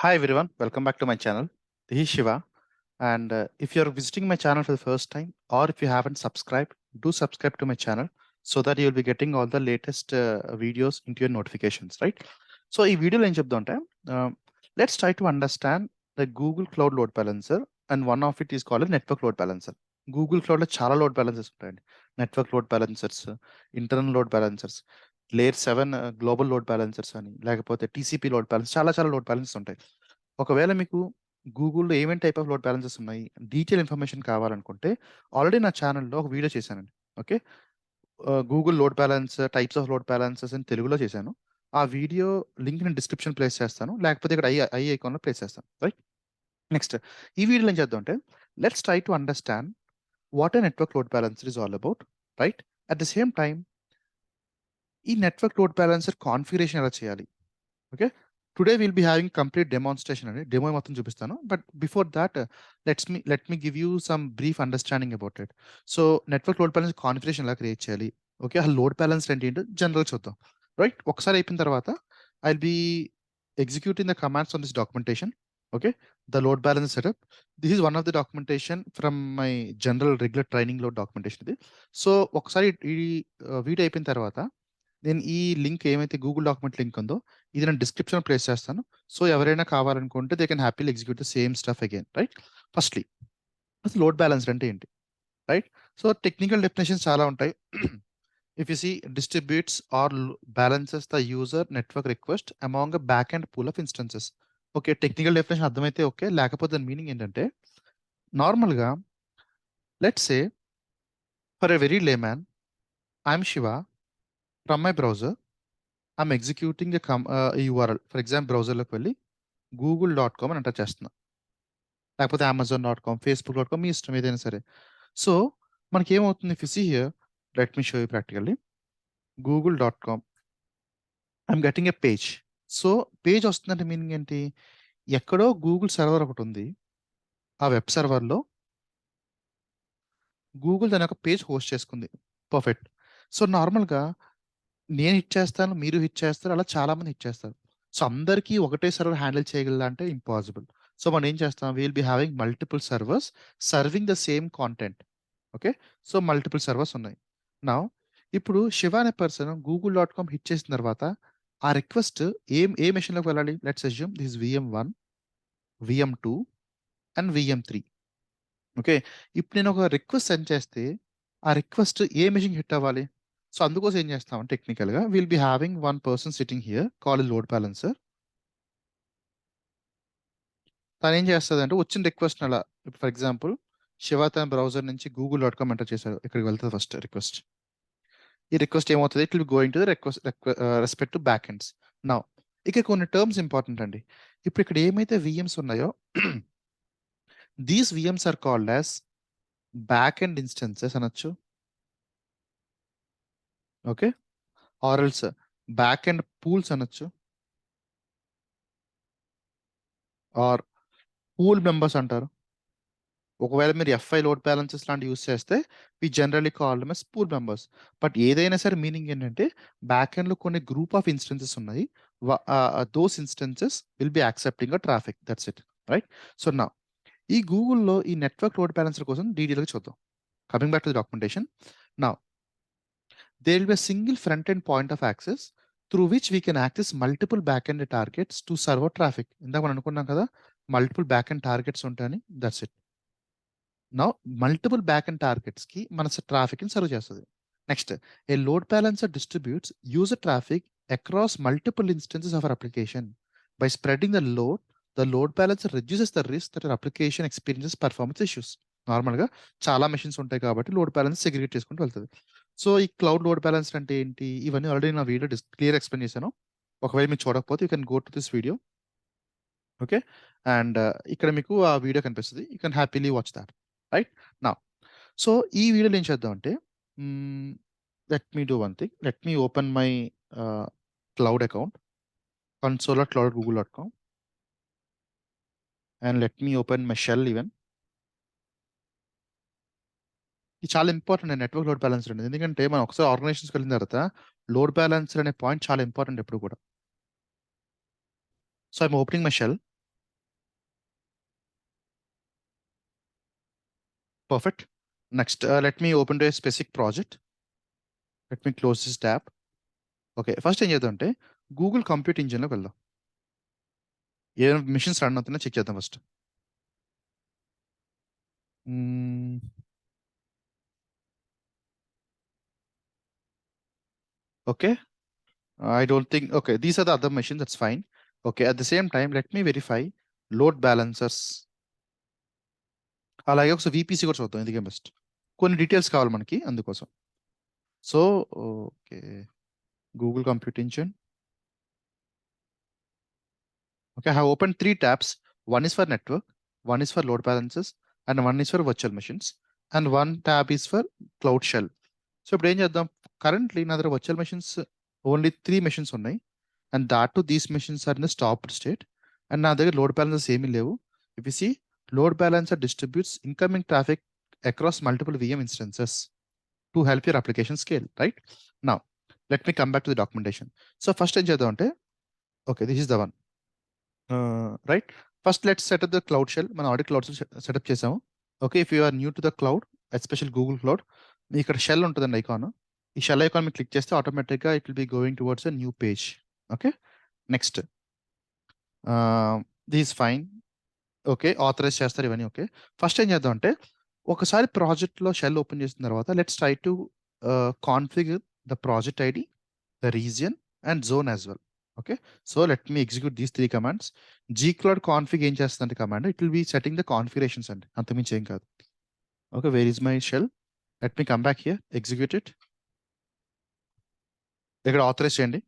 Hi everyone, welcome back to my channel. This is Shiva, and if you're visiting my channel for the first time, or if you haven't subscribed, do subscribe to my channel so that you'll be getting all the latest videos into your notifications, right? So ఈ వీడియోలో ఏం చెప్దామంటే let's try to understand the Google Cloud Load Balancer, and one of it is called a network load balancer. Google క్లౌడ్లో చాలా load balances ఉంటాయండి. Network load balancers, internal load balancers, layer 7 global load balancers అని, లేకపోతే TCP load balance, చాలా load balance ఉంటాయి. ఒకవేళ మీకు గూగుల్‌లో ఏమేం టైప్ ఆఫ్ లోడ్ బ్యాలెన్సెస్ ఉన్నాయి, డీటెయిల్ ఇన్ఫర్మేషన్ కావాలనుకుంటే ఆల్రెడీ నా ఛానెల్‌లో ఒక వీడియో చేశానండి. ఓకే. Google load balance, types of load balances అని తెలుగులో చేశాను. ఆ వీడియో లింక్ నేను డిస్క్రిప్షన్ ప్లేస్ చేస్తాను. లేకపోతే ఇక్కడ ఐ ఐకాన్‌లో ప్లేస్ చేస్తాను. రైట్. నెక్స్ట్ ఈ వీడియోలో ఏం చేద్దామంటే let's try to understand what a network load balancer is all about. Right. At the same time ఈ నెట్వర్క్ లోడ్ బ్యాలెన్సర్ కాన్ఫిగరేషన్ ఎలా చేయాలి? Okay. Today will be having complete demonstration అండి. Demo మొత్తం చూపిస్తాను. But before that let me give you some brief understanding about it. So network load balance configuration ఎలా create చేయాలి? Okay. ఆ load balance అంటే ఏంటో జనరల్‌గా చూద్దాం. రైట్. ఒకసారి అయిపోయిన తర్వాత I will B executing the commands on this documentation. Okay. The load balance setup. This is one of the documentation from my general regular training load documentation ఇది. So ఒకసారి ఈ వీడియో అయిపోయిన తర్వాత నేను ఈ లింక్ ఏమైతే గూగుల్ డాక్యుమెంట్ లింక్ ఉందో ఇది నేను డిస్క్రిప్షన్‌లో ప్లేస్ చేస్తాను. సో ఎవరైనా కావాలనుకుంటే they can happily execute the same stuff again. Right. Firstly అసలు లోడ్ బ్యాలెన్సర్ అంటే ఏంటి? రైట్. సో టెక్నికల్ డెఫినిషన్స్ చాలా ఉంటాయి. If you see distributes or balances the user network request among a back end pool of instances. Okay. Technical definition అర్థమైతే okay. లేకపోతే దాని meaning ఏంటంటే నార్మల్‌గా let's say for a very layman I am Shiva from my browser I am executing a URL. For example బ్రౌజర్‌లోకి వెళ్ళి google.com అని enter చేస్తున్నా. లేకపోతే amazon.com, facebook.com మీ ఇష్టం ఏదైనా సరే. సో మనకేమవుతుంది if you see here let me show you practically google.com I'm getting a page. So page వస్తుందంటే meaning ఏంటి? ఎక్కడో గూగుల్ సర్వర్ ఒకటుంది. ఆ వెబ్ సర్వర్‌లో గూగుల్ దాని యొక్క పేజ్ హోస్ట్ చేసుకుంది. పర్ఫెక్ట్. సో నార్మల్‌గా నేను హిట్ చేస్తాను, మీరు హిట్ చేస్తారు. అలా చాలామంది హిట్ చేస్తారు. సో అందరికీ ఒకటే సర్వర్ హ్యాండిల్ చేయగలదా అంటే ఇంపాసిబుల్. సో మనం ఏం చేస్తాం? We will be having multiple servers serving the same content. Okay. So multiple servers ఉన్నాయి. నౌ ఇప్పుడు శివ అనే పర్సన్ గూగుల్.com హిట్ చేసిన తర్వాత ఆ రిక్వెస్ట్ ఏ మెషిన్‌లోకి వెళ్ళాలి? Let's assume this VM1, VM2 and VM3. Okay. ఇప్పుడు నేను ఒక రిక్వెస్ట్ సెండ్ చేస్తే ఆ రిక్వెస్ట్ ఏ మెషిన్‌కి హిట్ అవ్వాలి? సో అందుకోసం ఏం చేస్తామంటే టెక్నికల్‌గా will be having one person sitting here called load balancer. తనేం చేస్తదంటే వచ్చిన రిక్వెస్ట్‌ని అలా ఫర్ ఎగ్జాంపుల్ శివ తన బ్రౌజర్ నుంచి google.com ఎంటర్ చేశాడు. ఇక్కడికి వెళ్తది ఫస్ట్ రిక్వెస్ట్. ఈ రిక్వెస్ట్ ఏమవుతది? It will going to the respect to back ends. Now ఇక కొన్ని టర్మ్స్ ఇంపార్టెంట్ అండి. ఇప్పుడు ఇక్కడ ఏమైతే వీఎమ్స్ ఉన్నాయో these VMs are called as back end instances అనొచ్చు. Okay. Or else back end pools అనొచ్చు. ఆర్ పూల్ మెంబర్స్ అంటారు. ఒకవేళ మీరు ఎఫ్ఐ లోడ్ బ్యాలెన్సెస్ లాంటివి యూజ్ చేస్తే we generally call them as pool members. But ఏదైనా సరే మీనింగ్ ఏంటంటే బ్యాక్ ఎండ్‌లో కొన్ని గ్రూప్ ఆఫ్ ఇన్‌స్టాన్సెస్ ఉన్నాయి. Those instances will be accepting a traffic. That's it. Right. So now ఈ గూగుల్‌లో ఈ నెట్వర్క్ లోడ్ బ్యాలెన్సర్ కోసం డీటెయిల్‌గా చూద్దాం. Coming back to the documentation. Now there will be a single front end point of access through which we can access multiple back end targets to serve traffic. ఇందాక మనం అనుకున్నాం కదా! Multiple back end targets ఉంటాయని. That's it. Now multiple back end టార్గెట్స్‌కి మన ట్రాఫిక్‌ని serve చేస్తది. Next a load balancer distributes user traffic across multiple instances of our application. By spreading the load balancer reduces the risk that hour application experiences performance issues. నార్మల్‌గా చాలా machines ఉంటాయి కాబట్టి load balance segregate చేసుకుంటూ వెళ్తది. So ఈ cloud load balancer అంటే ఏంటి? ఇవన్నీ ఆల్రెడీ నా వీడియో క్లియర్ ఎక్స్‌ప్లెయిన్ చేశాను. ఒకవేళ మీరు చూడకపోతే you can go to this video. Okay. And ఇక్కడ మీకు ఆ వీడియో కనిపిస్తది. You can happily watch that. Right. Now so ఈ వీడియోలో ఏం చేద్దామంటే hmm, let me do one thing. Let me open my cloud account console.cloud.google.com and let me open my shell even. ఇది చాలా ఇంపార్టెంట్ నెట్వర్క్ లోడ్ బ్యాలెన్సర్ అనేది. ఎందుకంటే మనం ఒకసారి ఆర్గనైజేషన్స్‌కి వెళ్ళిన తర్వాత లోడ్ బ్యాలెన్సర్ అనే పాయింట్ చాలా ఇంపార్టెంట్ ఎప్పుడు కూడా. So I'm opening my shell. Perfect. Next, let me open to a specific project. Let me close this tab. Okay, first ఏం చేద్దాం అంటే గూగుల్ కంప్యూట్ ఇంజిన్లోకి వెళ్దాం. ఏ మిషన్స్ రన్ అవుతున్నా చెక్ చేద్దాం first. Okay, I don't think, okay, these are the other machines, that's fine. Okay, at the same time, let me verify load balancers. అలాగే ఒకసారి VPC కూడా చూద్దాం, ఎందుకే బెస్ట్ కొన్ని డీటెయిల్స్ కావాలి మనకి అందుకోసం. So okay, Google compute engine. Okay, I have opened 3 tabs. One is for network, one is for load balancers, and one is for virtual machines, and one tab is for cloud shell. So ఇప్పుడు ఏం చేద్దాం, currently నా దగ్గర virtual machines only 3 machines ఉన్నాయి, and that two these machines are in stopped state, and నా దగ్గర load balancers ఏమీ లేవు. If you see, load balancer distributes incoming traffic across multiple VM instances to help your application scale, right? Now let me come back to the documentation. So first ఏం చేద్దాం అంటే, okay, this is the one, right? First let's set up the cloud shell. మనం already cloud setup చేసాము. Okay, if you are new to the cloud, especial Google cloud, మీ ఇక్కడ shell ఉంటుందండి icon. ఈ shell icon మీరు click చేస్తే ఆటోమేటిక్గా it will be going towards a new page. Okay, next this fine. Okay, authorize చేస్తారు ఇవన్నీ. ఓకే, ఫస్ట్ ఏం చేద్దాం అంటే, ఒకసారి ప్రాజెక్ట్లో షెల్ ఓపెన్ చేసిన తర్వాత let's try to configure the project ID, the region and zone as well. Okay, so let me execute these 3 commands. gcloud config ఏం చేస్తుందంటే command, it will be setting the configurations అండి, అంతమించి ఏం కాదు. Okay, where is my shell? Let me come back here, execute it. ఇక్కడ authorize చేయండి,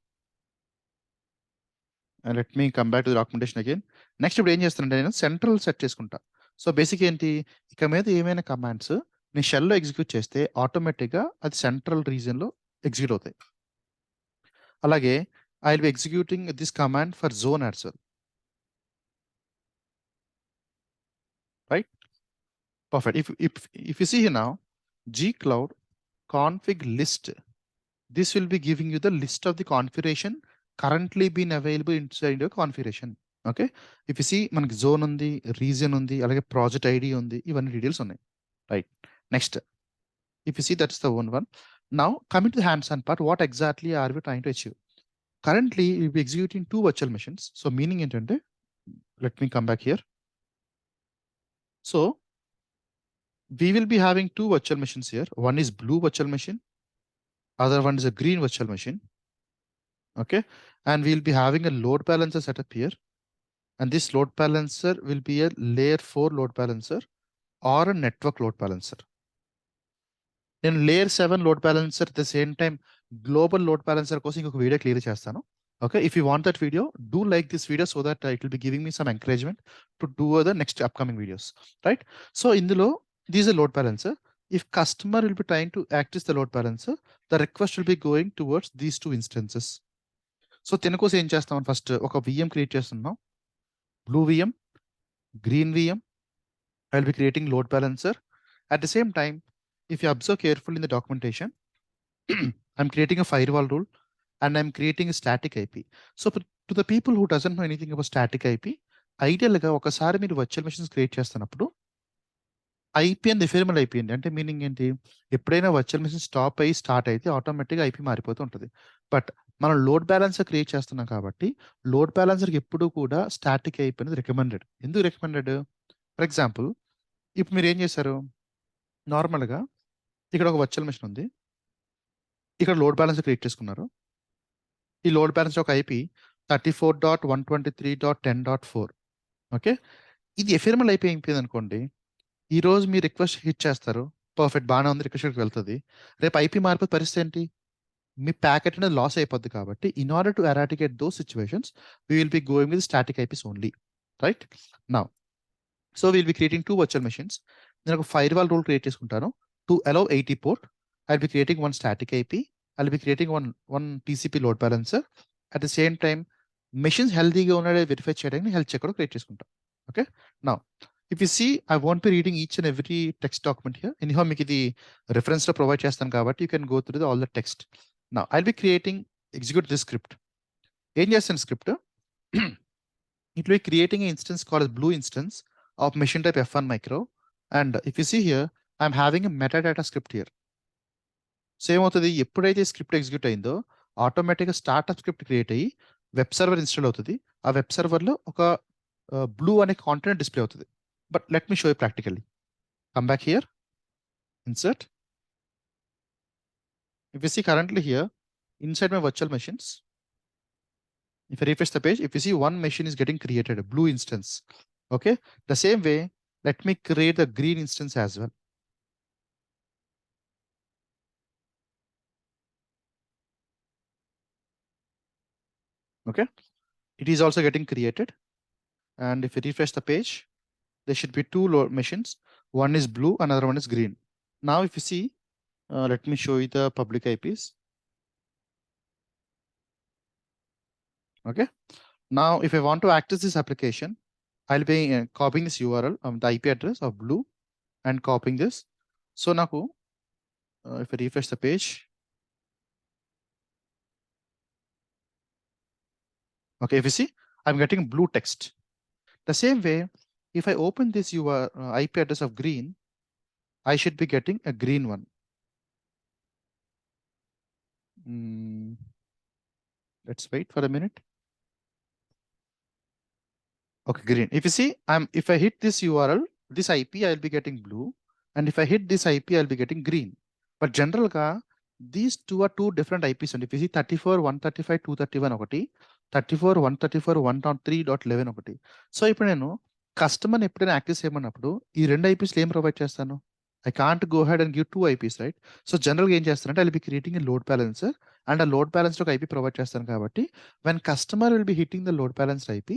and let me come back to the documentation again. Next ఇప్పుడు ఏం చేస్తానంటే, నేను సెంట్రల్ సెట్ చేసుకుంటా. సో బేసిక్ ఏంటి, ఇక మీద ఏమైనా కమాండ్స్ నేను షెల్లో ఎగ్జిక్యూట్ చేస్తే ఆటోమేటిక్గా అది సెంట్రల్ రీజియన్లో ఎగ్జిక్యూట్ అవుతాయి. అలాగే I'll be executing this command for zone as well. Right? Perfect. If you see here now, gcloud config list, this will be giving you the list of the configuration currently being available inside your configuration. Okay, if you see, మనకి zone ఉంది, region ఉంది, అలాగే project ID ఉంది, ఇవన్నీ details ఉన్నాయి. Right? Next, if you see, that's the one. Now coming to the hands-on part, what exactly are we trying to achieve? Currently we'll be executing 2 virtual machines. So meaning ఏంటంటే, let me come back here. So we will be having 2 virtual machines here. One is blue virtual machine, other one is a green virtual machine. Okay, and we'll be having a load balancer setup here, and this load balancer will be a layer 4 load balancer or a network load balancer. నేను layer 7 load balancer at the same time global load balancer కోసం ఇంకొక video clear చేస్తాను. Okay, if you want that video, do like this video so that it will be giving me some encouragement to do the next upcoming videos, right? So ఇందులో this is a load balancer. If customer will be trying to access the load balancer, the request will be going towards these 2 instances. So దీనికోసం ఏం చేస్తాం, first ఒక VM create చేస్తున్నాం, blue VM, green VM. I will be creating load balancer. At the same time, if you observe carefully in the documentation, I'm creating a firewall rule and I'm creating a static IP. So to the people who doesn't know anything about static IP, ఐడియల్గా ఒకసారి మీరు virtual machines create చేస్తున్నప్పుడు IP and ఎఫెరిమల్ IP అండి. అంటే meaning ఏంటి, ఎప్పుడైనా virtual machine stop అయ్యి start అయితే ఆటోమేటిక్గా ఐపీ మారిపోతూ ఉంటుంది. బట్ మనం లోడ్ బ్యాలెన్సర్ క్రియేట్ చేస్తున్నాం కాబట్టి లోడ్ బ్యాలెన్సర్కి ఎప్పుడు కూడా స్టాటిక్ ఐపీ అనేది రికమెండెడ్. ఎందుకు రికమెండెడ్? ఫర్ ఎగ్జాంపుల్, ఇప్పుడు మీరు ఏం చేశారు, నార్మల్గా ఇక్కడ ఒక వర్చువల్ మెషిన్ ఉంది, ఇక్కడ లోడ్ బ్యాలెన్సర్ క్రియేట్ చేసుకున్నారు. ఈ లోడ్ బ్యాలెన్స్ ఒక ఐపీ 34.123.10.4. ఓకే, ఇది ఎఫెరిమల్ ఐపీ అయిపోయింది అనుకోండి, ఈ రోజు మీ రిక్వెస్ట్ హిట్ చేస్తారు, పర్ఫెక్ట్ బాగానే ఉంది, రిక్వెస్ట్కి వెళ్తుంది. రేపు ఐపీ మారిపోతే పరిస్థితి ఏంటి, మీ ప్యాకెట్ అనేది లాస్ అయిపోద్ది. కాబట్టి in order to eradicate those situations we will be going with static eyepiece only. Right now, so will be creating 2 virtual machines. నేను ఒక ఫైర్వాల్ రూల్ క్రియేట్ చేసుకుంటాను to allow 80 port. I will be creating 1 static IP. I will be creating one TCP load balancer. At the same time machines హెల్తీగా ఉన్నాడే verify చేయడానికి health check కూడా create చేసుకుంటాం. Okay, now if you see, I won't be reading each and every text document here. Anyhow, మీకు ఇది reference లో provide చేస్తాను కాబట్టి you can go through all the text. Now I'll be execute this script. ఏం చేస్తాను script, it will be creating an instance called as blue instance of machine type F1 micro. And if you see here, I'm having a metadata script here. So ఏమవుతుంది, ఎప్పుడైతే script execute అయిందో ఆటోమేటిక్గా startup script create అయ్యి web server install అవుతుంది. ఆ web సర్వర్లో ఒక blue అనే కాంటెంట్ డిస్ప్లే అవుతుంది. But let me show you practically. Come back here, insert. If you see currently here, inside my virtual machines, if I refresh the page, if you see one machine is getting created, a blue instance. Okay. The same way, let me create the green instance as well. Okay. It is also getting created. And if you refresh the page, there should be two machines. One is blue, another one is green. Now, if you see, let me show you the public IPs. Okay. Now, if I want to access this application, I'll be copying this URL, the IP address of blue, and copying this. So now, if I refresh the page, okay, if you see, I'm getting blue text. The same way, if I open this IP address of green, I should be getting a green one. Let's wait for a minute. Okay, green. If you see, if I hit this URL, this IP, I'll be getting blue. And if I hit this IP, I'll be getting green. But general ka, these two are two different IPs. And if you see 34, 135, 231 ఒకటి, 34, 134, 1.3.11 ఒకటి. So ఇప్పుడు నేను కస్టమర్ని ఎప్పుడైనా access చేయమన్నప్పుడు ఈ రెండు ఐపీస్లు ఏం provide చేస్తాను? I can't go ahead and give two IPs, right? So general ఏం చేస్తానంటే I'll be creating a load balancer and a load balancer ఒక IP ప్రొవైడ్ చేస్తాను కాబట్టి when customer will be hitting the load balanced IP,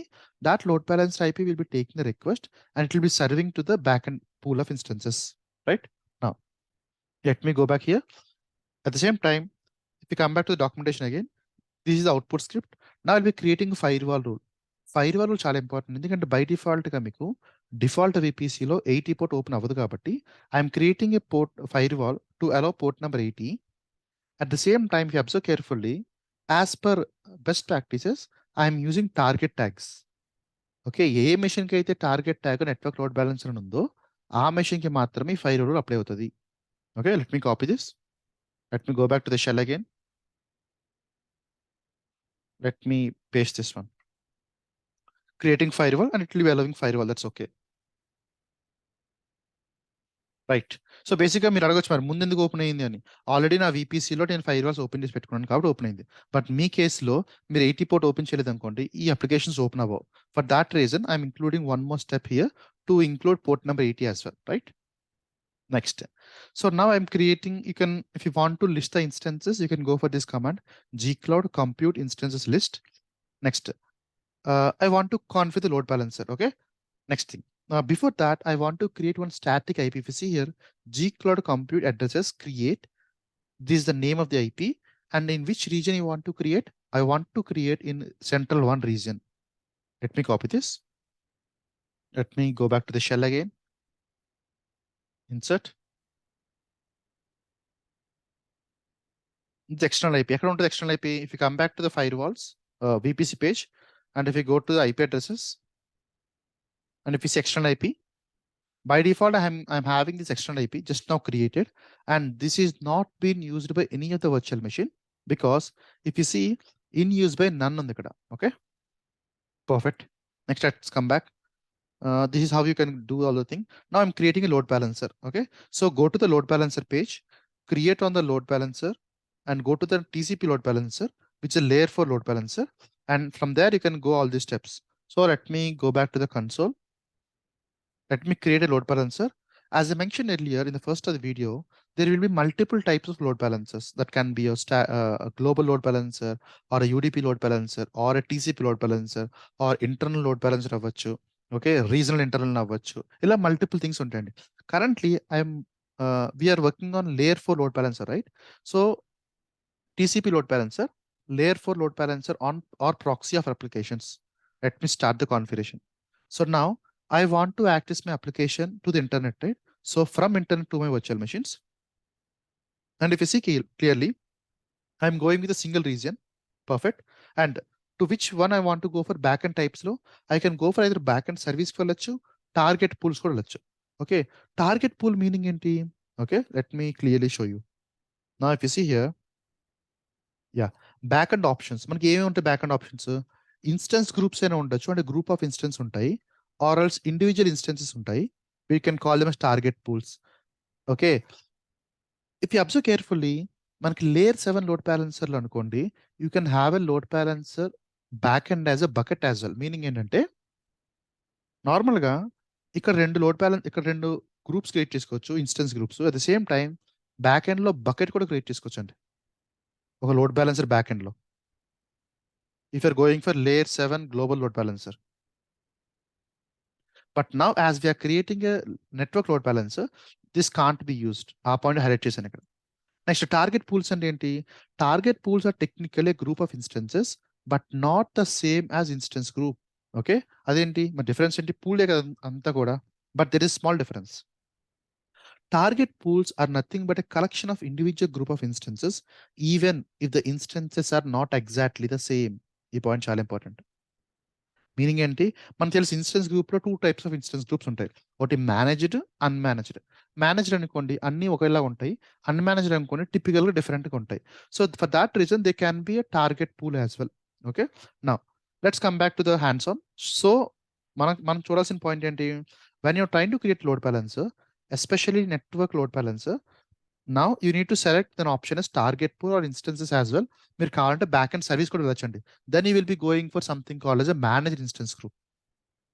that load balanced IP will be taking the request and it will be serving to the backend pool of instances, right? Now, let me go back here. At the same time, if you come back to the documentation again, this is the output script. Now I'll be creating a firewall rule. Firewall rule చాలా important, ఎందుకంటే by డిఫాల్ట్గా మీకు default VPCలో 80 port open అవ్వదు కాబట్టి I'm creating a port firewall to allow port number 80. At the same time, if you observe carefully, as per best practices, I am using target tags. Okay, ఏ మెషిన్కి అయితే target tag network load balancer ఉందో ఆ మెషిన్కి మాత్రమే fire rule apply అవుతుంది. Okay, let me copy this. Let me go back to the shell again. Let me paste this one. Creating firewall and it will be allowing firewall. That's okay. Right. So బేసిక్గా మీరు అడగొచ్చు మరి ముందు ఎందుకు open అయ్యింది అని. Already నా VPCలో నేను ఫైర్వాల్స్ ఓపెన్ చేసి పెట్టుకున్నాను కాబట్టి ఓపెన్ అయింది. బట్ మీ కేసులో మీరు 80 పోర్ట్ ఓపెన్ చేయలేదు అనుకోండి, ఈ అప్లికేషన్స్ ఓపెన్ అవ్వవు. For that reason I'm including one more step here to include port number 80 as well, right? Next. So now I'm creating, you can, if you want to list the instances, you can go for this command, gcloud compute instances list. Next, I want to configure the load balancer. Okay. Next thing. Before that, I want to create one static IP. If you see here, gcloud compute addresses create. This is the name of the IP. And in which region you want to create? I want to create in central one region. Let me copy this. Let me go back to the shell again. Insert. The external IP. I come to the external IP. If you come back to the firewalls, VPC page, and if you go to the IP addresses, and if you see external IP, by default, I'm having this external IP just now created, and this is not being used by any of the virtual machine because if you see in use by none on the kada. Okay, perfect. Next, let's come back. This is how you can do all the thing. Now I'm creating a load balancer. Okay, so go to the load balancer page, create on the load balancer, and go to the TCP load balancer, which is a layer 4 load balancer, and from there you can go all these steps. So let me go back to the console. Let me create a load balancer. As I mentioned earlier in the first of the video, there will be multiple types of load balancers. That can be a global load balancer, or a UDP load balancer, or a TCP load balancer, or internal load balancer avvachu. Okay, regional internal avvachu. Ila multiple things untandi. Currently, we are working on layer 4 load balancer, right? So TCP load balancer, layer 4 load balancer on or proxy of applications. Let me start the configuration. So now I want to access my application to the internet, right? So from internet to my virtual machines. And if you see clearly, I'm going with a single region. Perfect. And to which one I want to go for backend types low, I can go for either backend service for target pools for. Okay. Target pool meaning ఏంటి? Okay. Let me clearly show you. Now if you see here back end options. మనకి ఏమేమి ఉంటాయి back end options? Instance groups అయినా ఉండొచ్చు. అంటే group of instance ఉంటాయి. Or else individual instances ఉంటాయి. We can call them as target pools. Okay. If you observe carefully మనకి layer 7 load బ్యాలెన్సర్‌లో అనుకోండి, you can have a load balancer back end as a bucket as well. Meaning ఏంటంటే నార్మల్‌గా ఇక్కడ 2 groups create చేసుకోవచ్చు. Instance groups. At the same time back ఎండ్‌లో bucket కూడా create చేసుకోవచ్చండి. ఒక లోడ్ బ్యాలెన్సర్ బ్యాక్ ఎండ్‌లో. If you are going for layer 7 global load balancer. But now as we are creating a network load balancer, this can't be used. ఆ point highlight చేశాను ఇక్కడ. Next target pools అంటే ఏంటి? Target pools are technically a group of instances but not the same as instance group. Okay. అదేంటి? మరి difference ఏంటి? పూలే కదా అంతా కూడా. But there is small difference. Target pools are nothing but a collection of individual group of instances, even if the instances are not exactly the same. ఈ point చాలా important. Meaning ఏంటి? మనకు తెలుసు ఇన్స్టెన్స్ గ్రూప్‌లో 2 టైప్స్ ఆఫ్ ఇన్స్టెన్స్ గ్రూప్స్ ఉంటాయి. ఒకటి managed, అన్‌మేనేజ్డ్. Managed అనుకోండి అన్నీ ఒకేలాగా ఉంటాయి. అన్‌మేనేజ్డ్ అనుకోండి టిపికల్‌గా డిఫరెంట్‌గా ఉంటాయి. So, for that reason they can be a target pool as well. Okay. Now let's come back to the hands on. So, మనం మనం చూడాల్సిన పాయింట్ ఏంటి? When you are trying to create load balancer, especially network load balancer, now you need to select then option as target pool or instances as well. మీరు కావాలంటే back end service కూడా వెళ్ళొచ్చండి. Then you will be going for something called as a managed instance group.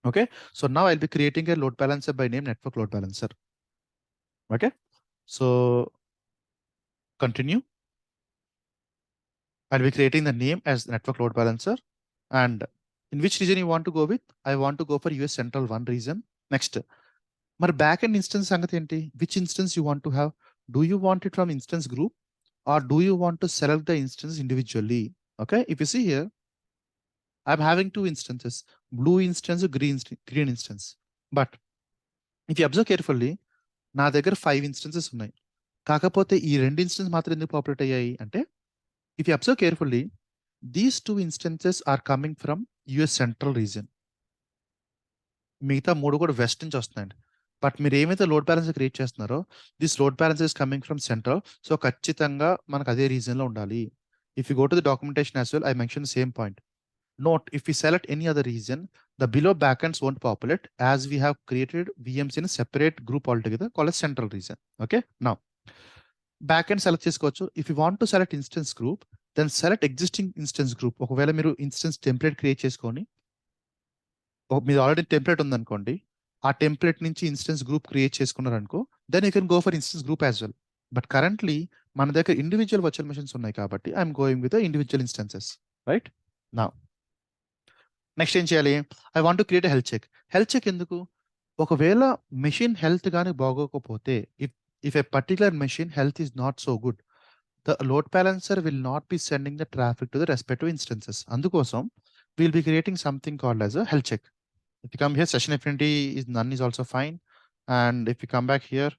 Okay. So now I'll be creating a load balancer by name network load balancer. Okay. So continue. I'll be creating the name as network load balancer. And in which region you want to go with? I want to go for US Central 1 region. Next. మరి back end instance సంగతి ఏంటి? Which instance you want to have? Do you want it from instance group or do you want to select the instance individually? Okay, if you see here, I'm having 2 instances, blue instance, green instance. But if you observe carefully, నా దగ్గర 5 instances ఉన్నాయి. కాకపోతే ఈ 2 instance మాత్రం ఎందుకు populate అయ్యాయి అంటే, if you observe carefully, these 2 instances are coming from US central region. మిగతా 3 కూడా వెస్ట్ నుంచి వస్తున్నాయండి. బట్ మీరు ఏమైతే లోడ్ బ్యాలెన్స్ క్రియేట్ చేస్తున్నారో, this load balance is coming from central. So, ఖచ్చితంగా మనకు అదే రీజియన్‌లో ఉండాలి. If you go to the documentation as well, I mention the same point. Note, if we select any other region, the below backends won't populate as we have created VMs in a separate group altogether called as central region. Okay. Now, backend select చేసుకోవచ్చు. If you want to select instance group, then select existing instance group. ఒకవేళ మీరు instance template create చేసుకొని, మీది already template ఉందనుకోండి, ఆ template నుంచి instance group create చేసుకున్నారనుకో, then you can go for instance group as well. But currently మన దగ్గర ఇండివిజువల్ వర్చువల్ మెషిన్స్ ఉన్నాయి కాబట్టి I'm going with individual instances. Right. Now next ఏం చేయాలి? I want to create a health check. Health check ఎందుకు? ఒకవేళ machine health గాని బాగోకపోతే, if if a particular machine health is not so good, the load balancer will not be sending the traffic to the respective instances. అందుకోసం will be creating something called as a health check. If you come here, session affinity is none is also fine. And if you come back here,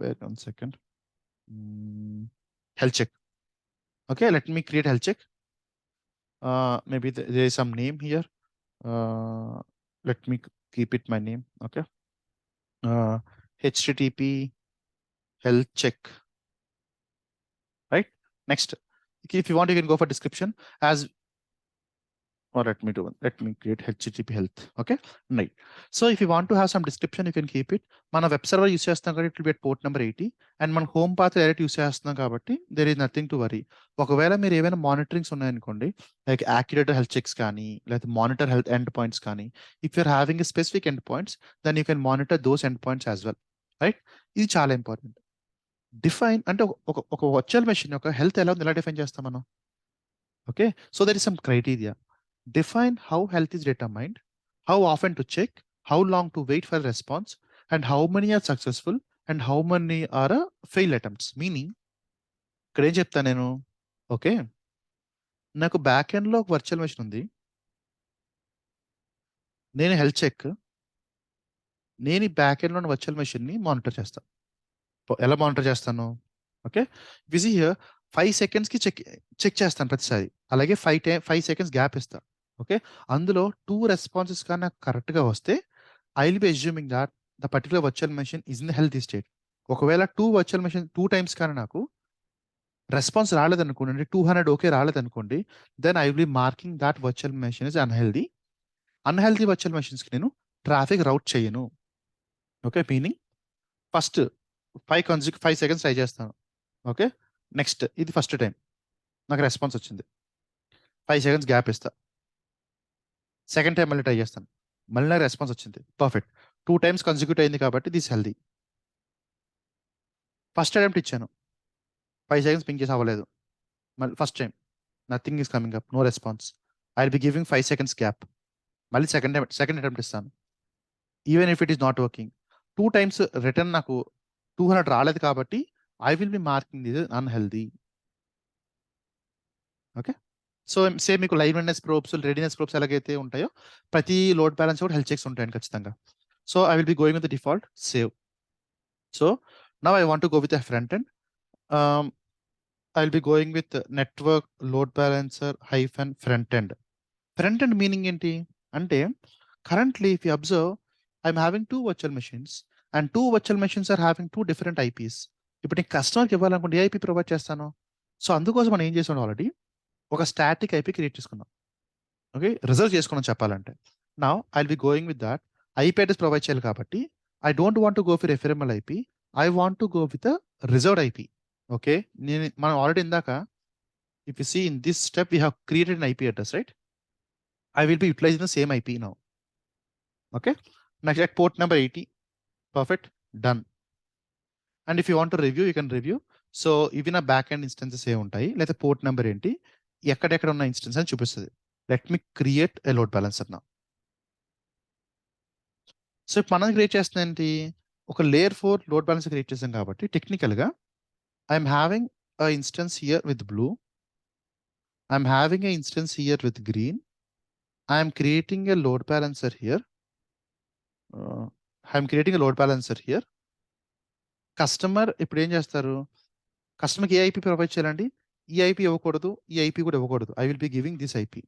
wait one second. Health check. Okay, let me create health check. Maybe there is some name here. Let me keep it my name. Okay. HTTP health check. Right. Next, if you want, you can go for description as, or let me create HTTP health. Okay. Right. So if you want to have some description, you can keep it. మన web server use చేస్తాం కాబట్టి it will be at port number 80 and మన home path direct use చేస్తున్నాం కాబట్టి there is nothing to worry. ఒకవేళ మీరు ఏమైనా మానిటరింగ్స్ ఉన్నాయనుకోండి, లైక్ యాక్యురేటర్ హెల్త్ చెక్స్ కానీ, లేకపోతే మానిటర్ హెల్త్ ఎండ్ పాయింట్స్ కానీ, if you're having a specific end points, then you can monitor those end points as well. Right. ఇది చాలా ఇంపార్టెంట్. డిఫైన్ అంటే ఒక వర్చువల్ మెషిన్ యొక్క హెల్త్ ఎలా ఉంది, ఎలా డిఫైన్ చేస్తాం మనం? Okay. So there is some criteria. Define how health is determined, how often to check, how long to wait for response, and how many are successful and how many are fail attempts. Meaning, ఇక్కడ ఏం చెప్తా నేను? Okay, నాకు back ఎండ్లో ఒక virtual machine ఉంది. నేను health check, నేను ఈ బ్యాక్ ఎండ్లో ఉన్న వర్చువల్ మెషిన్ని మానిటర్ చేస్తాను. ఎలా మానిటర్ చేస్తాను? ఓకే, విజీ హియర్ 5 సెకండ్స్కి చెక్ చేస్తాను ప్రతిసారి. అలాగే 5 సెకండ్స్ గ్యాప్ ఇస్తాను. ఓకే, అందులో 2 రెస్పాన్సెస్ కానీ నాకు కరెక్ట్గా వస్తే I will B assuming that the particular virtual machine is in healthy state. ఒకవేళ 2 వర్చువల్ మెషిన్ 2 టైమ్స్ కానీ నాకు రెస్పాన్స్ రాలేదనుకోండి, 200 ఓకే రాలేదనుకోండి, then I will be marking that virtual machine is unhealthy. Unhealthy virtual మెషిన్స్‌కి నేను ట్రాఫిక్ రౌట్ చేయను. Okay. Meaning first 5 seconds try చేస్తాను. Okay. Next ఇది ఫస్ట్ టైం నాకు రెస్పాన్స్ వచ్చింది. 5 సెకండ్స్ గ్యాప్ ఇస్తా. సెకండ్ టైం మళ్ళీ ట్రై చేస్తాను. మళ్ళీ నాకు రెస్పాన్స్ వచ్చింది. పర్ఫెక్ట్. 2 టైమ్స్ కన్సిక్యూట్ అయింది కాబట్టి దిస్ హెల్తీ. ఫస్ట్ అటెంప్ట్ ఇచ్చాను. 5 సెకండ్స్ పింక్ చేసి అవ్వలేదు. మళ్ళీ first time nothing is coming up. No response. I will be giving 5 seconds gap. మళ్ళీ సెకండ్ అటెంప్ట్ ఇస్తాను. Even if it is not working 2 times return నాకు 200 రాలేదు కాబట్టి I will be marking this unhealthy. Okay. So same మీకు liveness probes, readiness probes ఎలాగైతే ఉంటాయో ప్రతి load balance కూడా హెల్త్ చెక్స్ ఉంటాయండి ఖచ్చితంగా. So I will be going with the default save. So now I want to go with a front end. I will be going with network load balancer hyphen front end. Front end meaning ఏంటి అంటే currently if you observe I'm having 2 virtual machines and 2 virtual machines are having 2 different IPs. ఇప్పుడు నేను కస్టమర్కి ఇవ్వాలనుకుంటే ఏ IP provide చేస్తాను? So అందుకోసం మనం ఏం చేసాం ఆల్రెడీ ఒక స్టాటిక్ ఐపీ క్రియేట్ చేసుకున్నాం. ఓకే. రిజర్వ్ చేసుకున్నాం చెప్పాలంటే. Now I will be going with that. IP address provide చేయాలి కాబట్టి I don't want to go for ephemeral IP. I want to go with reserved IP. Okay. మనం already ఇందాక if you see in this step we have created an IP address, right? I will be utilizing the same IP now. Okay. Next at port number 80. Perfect. Done. And if you want to review, you can review. So even a backend instances ఏ ఉంటాయి లేదా port number ఏంటి ఎక్కడెక్కడ ఉన్న instance అని చూపిస్తుంది. Let me create a load balancer నా. So ఇప్పుడు మనం క్రియేట్ చేస్తుంది ఏంటి ఒక లేయర్ 4 లోడ్ బ్యాలెన్సర్ క్రియేట్ చేసాం కాబట్టి టెక్నికల్గా I'm having a instance here with blue, I'm having a instance here with green, I'm creating a load balancer here. I'm creating a load balancer here. Customer ఇప్పుడు ఏం చేస్తారు? కస్టమర్కి ఏ IP provide చేయాలండి? ఈ IP ఇవ్వకూడదు, ఈ ఐపీ కూడా ఇవ్వకూడదు. I will be giving this IP.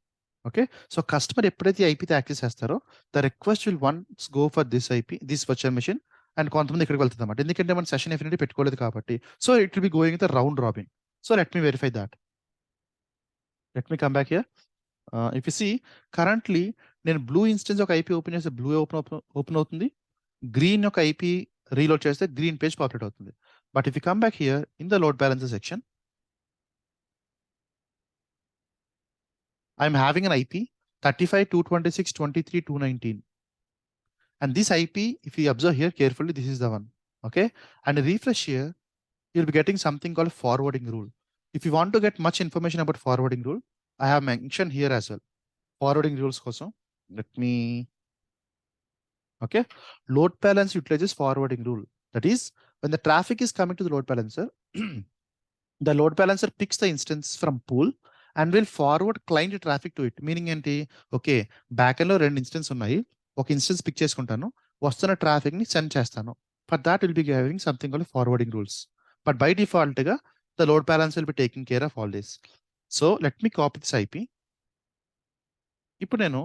Okay. So customer ఎప్పుడైతే ఐపీతో యాక్సెస్ చేస్తారో the request will once go for this IP, this virtual machine and కొంతమంది ఇక్కడికి వెళ్తుంది అనమాట. ఎందుకంటే మనం సెషన్ ఎఫినిటీ పెట్టుకోలేదు కాబట్టి. So it will be going the round robin. So let me verify that. Let me come back here. If you see currently నేను blue instance ఒక ఐపీ ఓపెన్ చేస్తే బ్లూ ఓపెన్ అవుతుంది. గ్రీన్ యొక్క IP reload చేస్తే green page populate అవుతుంది. But if you come back here in the load balancer section, I'm having an IP 35.226.23.219. And this IP, if you observe here carefully, this is the one. Okay. And refresh here, you'll be getting something called forwarding rule. If you want to get much information about forwarding rule, I have mentioned here as well. Forwarding rules also. Let me. Okay. Load balance utilizes forwarding rule. That is, when the traffic is coming to the load balancer, the load balancer picks the instance from pool and will forward client traffic to it. Meaning ఏంటి? Okay back end లో 2 instance ఉన్నాయి. ఒక instance pick చేసుకుంటాను, వస్తున్న traffic ని send చేస్తాను. For that will be giving something called forwarding rules. But by default గా the load balance will be taking care of all this. So let me copy this IP. ఇప్పుడు నేను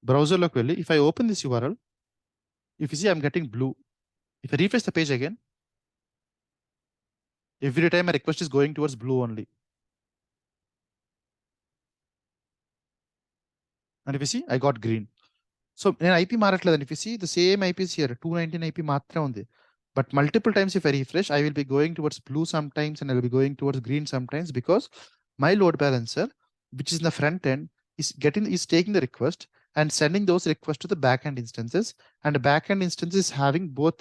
బ్రౌజర్లోకి వెళ్ళి if I open this URL, if you see I'm getting blue. If I refresh the page again, every time a request is going towards blue only. And if you see, I got green. So నేను IP మారట్లేదండి. If you see the same IP is here, 219 IP మాత్రమే ఉంది. But multiple times if I refresh, I will be going towards blue sometimes and I will be going towards green sometimes because my load balancer, which is in the front end, is taking the request and sending those requests to the backend instances. And the backend instance is having both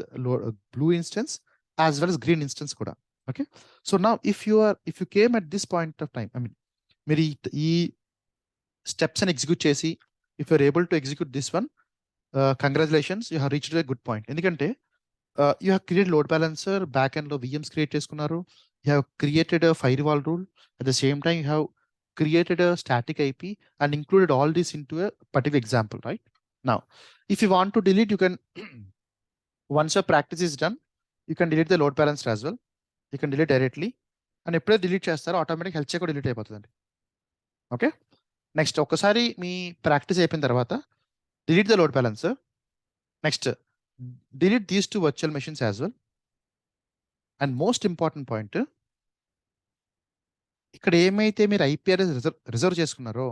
blue instance as well as green instance kuda. Okay. So now if you came at this point of time, I mean, మీరు ఈ steps అని execute చేసి if you're able to execute this one, congratulations, you have reached a good point. ఎందుకంటే you have create load balancer, back end లో VMs create చేసుకున్నారు, you have created firewall rule, at the same time you have created static IP and included all this into a particular example, right? Now if you want to delete, you can once your practice is done, you can delete the load balancer as well. You can delete directly. And ఎప్పుడైతే delete చేస్తారో automatic health check కూడా delete అయిపోతుందండి. Okay. Next ఒక్కసారి మీ practice అయిపోయిన తర్వాత delete the load balancer. Next delete these two virtual machines as well. And most important point, ఇక్కడ ఏమైతే మీరు ఐపీ అడ్రస్ రిజర్వ్ చేసుకున్నారో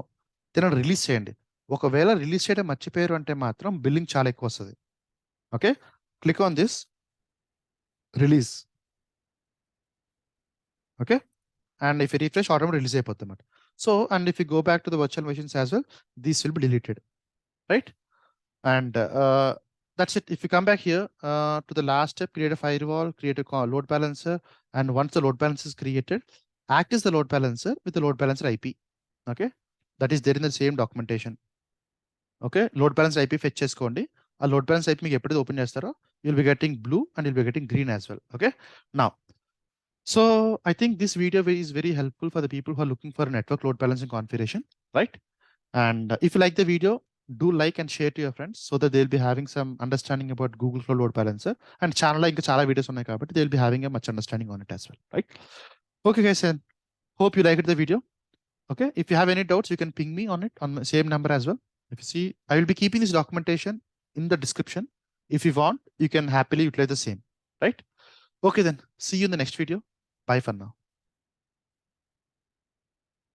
దాన్ని రిలీజ్ చేయండి. ఒకవేళ రిలీజ్ చేయడం మర్చిపోయారు అంటే మాత్రం బిల్లింగ్ చాలా ఎక్కువ వస్తుంది. Okay, click on this release. Okay, and if you refresh, automatically release అయిపోతుంది అన్నమాట. So, and if you go back to the virtual machines as well, these will be deleted, right? And that's it. If you come back here to the last step, create a firewall, create a load balancer, and once the load balancer is created, act as the load balancer with the load balancer IP. Okay, that is there in the same documentation. Okay, load balancer IP fetch చేసుకోండి. ఆ load balancer IP మీకు ఎప్పుడైతే open చేస్తారో you'll be getting blue and you'll be getting green as well. Okay, now, so I think this video is very helpful for the people who are looking for a network load balancing configuration, right? And if you like the video, do like and share to your friends so that they'll be having some understanding about Google Flow Load Balancer. And channel ఇంకా చాలా videos ఉన్నాయి కాబట్టి they'll be having a much understanding on it as well, right? Okay guys, and hope you liked the video. Okay, if you have any doubts, you can ping me on it on the same number as well. If you see, I will be keeping this documentation in the description. If you want, you can happily utilize the same, right? Okay then, see you in the next video. Bye for now.